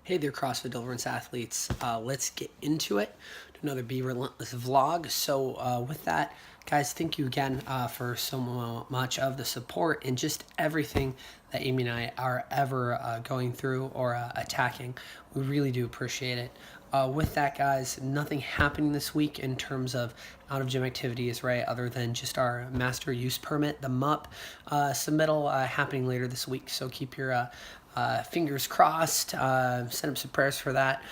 Hey there, CrossFit Deliverance athletes. Let's get into it. Another Be Relentless vlog. So with that, guys, thank you again for so much of the support and just everything that Amy and I are ever going through or attacking. We really do appreciate it. With that, guys, nothing happening this week in terms of out of gym activities, right? Other than just our master use permit, the MUP submittal happening later this week. So keep your fingers crossed. Send up some prayers for that.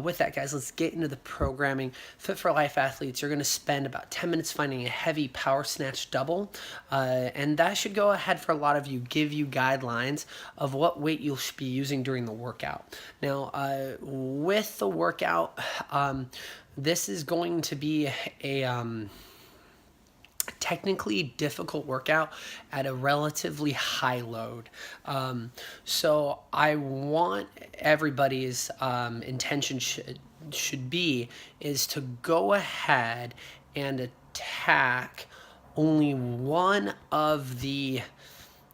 With that, guys, let's get into the programming. Fit for Life athletes, you're going to spend about 10 minutes finding a heavy power snatch double. And that should go ahead for a lot of you, give you guidelines of what weight you'll be using during the workout. Now, with the workout, this is going to be a technically difficult workout at a relatively high load. So I want everybody's intention should be is to go ahead and attack only one of the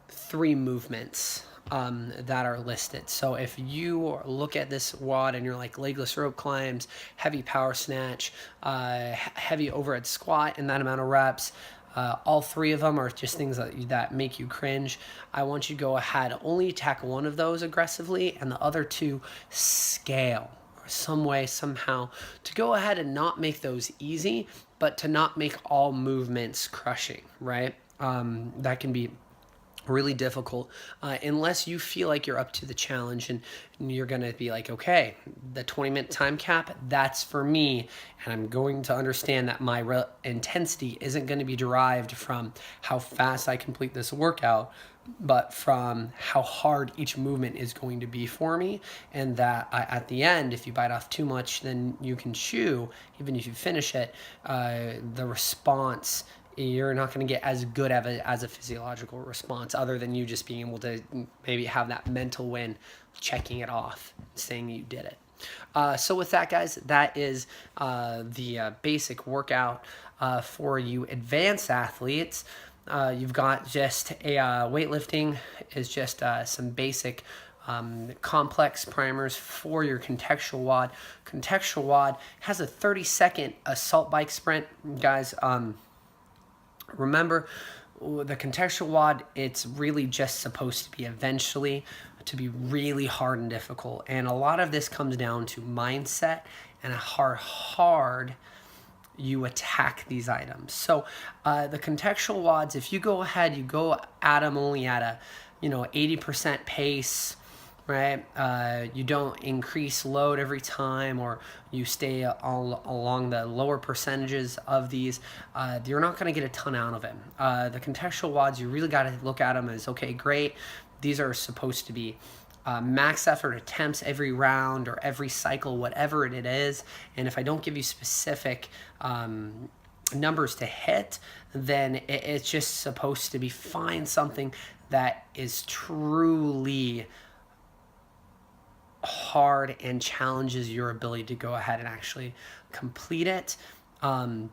three movements that are listed. So if you look at this WOD and you're like legless rope climbs, heavy power snatch, heavy overhead squat in that amount of reps, all three of them are just things that make you cringe. I want you to go ahead, only attack one of those aggressively and the other two scale or some way, somehow, to go ahead and not make those easy, but to not make all movements crushing, right? That can be really difficult unless you feel like you're up to the challenge and you're going to be like, okay, the 20-minute time cap, that's for me, and I'm going to understand that my intensity isn't going to be derived from how fast I complete this workout, but from how hard each movement is going to be for me, and that at the end, if you bite off too much, then you can chew, even if you finish it, the response, you're not going to get as good of as a physiological response, other than you just being able to maybe have that mental win, checking it off, saying you did it. So with that, guys, that is the basic workout for you advanced athletes. You've got just a weightlifting is just some basic complex primers for your contextual WOD. Contextual WOD has a 30-second assault bike sprint, guys. Remember, the contextual WOD, it's really just supposed to be eventually to be really hard and difficult. And a lot of this comes down to mindset and how hard you attack these items. So the contextual WODs, if you go ahead, you go at them only at a 80% pace, right? You don't increase load every time, or you stay along the lower percentages of these, you're not going to get a ton out of it. The contextual WODs, you really got to look at them as, okay, great, these are supposed to be max effort attempts every round or every cycle, whatever it is. And if I don't give you specific numbers to hit, then it's just supposed to be find something that is truly hard and challenges your ability to go ahead and actually complete it, and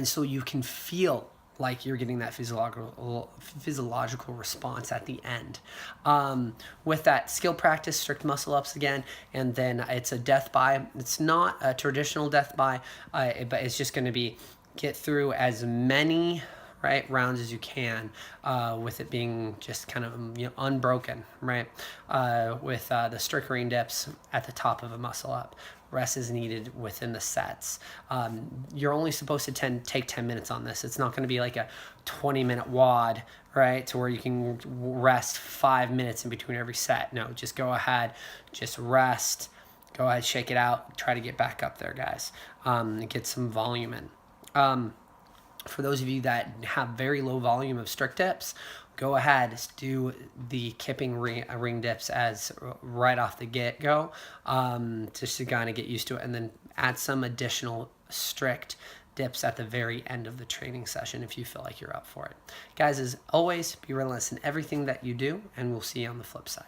so you can feel like you're getting that physiological response at the end. With that, skill practice, strict muscle ups again, and then it's a death by. It's not a traditional death by, but it's just going to be get through as many rounds as you can, with it being just kind of unbroken, right? With the strict ring dips at the top of a muscle up. Rest is needed within the sets. You're only supposed to take 10 minutes on this. It's not going to be like a 20-minute WOD, right, to where you can rest 5 minutes in between every set. No, just go ahead, just rest, go ahead, shake it out, try to get back up there, guys, get some volume in. For those of you that have very low volume of strict dips, go ahead, do the kipping ring dips as right off the get-go, just to kind of get used to it, and then add some additional strict dips at the very end of the training session if you feel like you're up for it. Guys, as always, be relentless in everything that you do, and we'll see you on the flip side.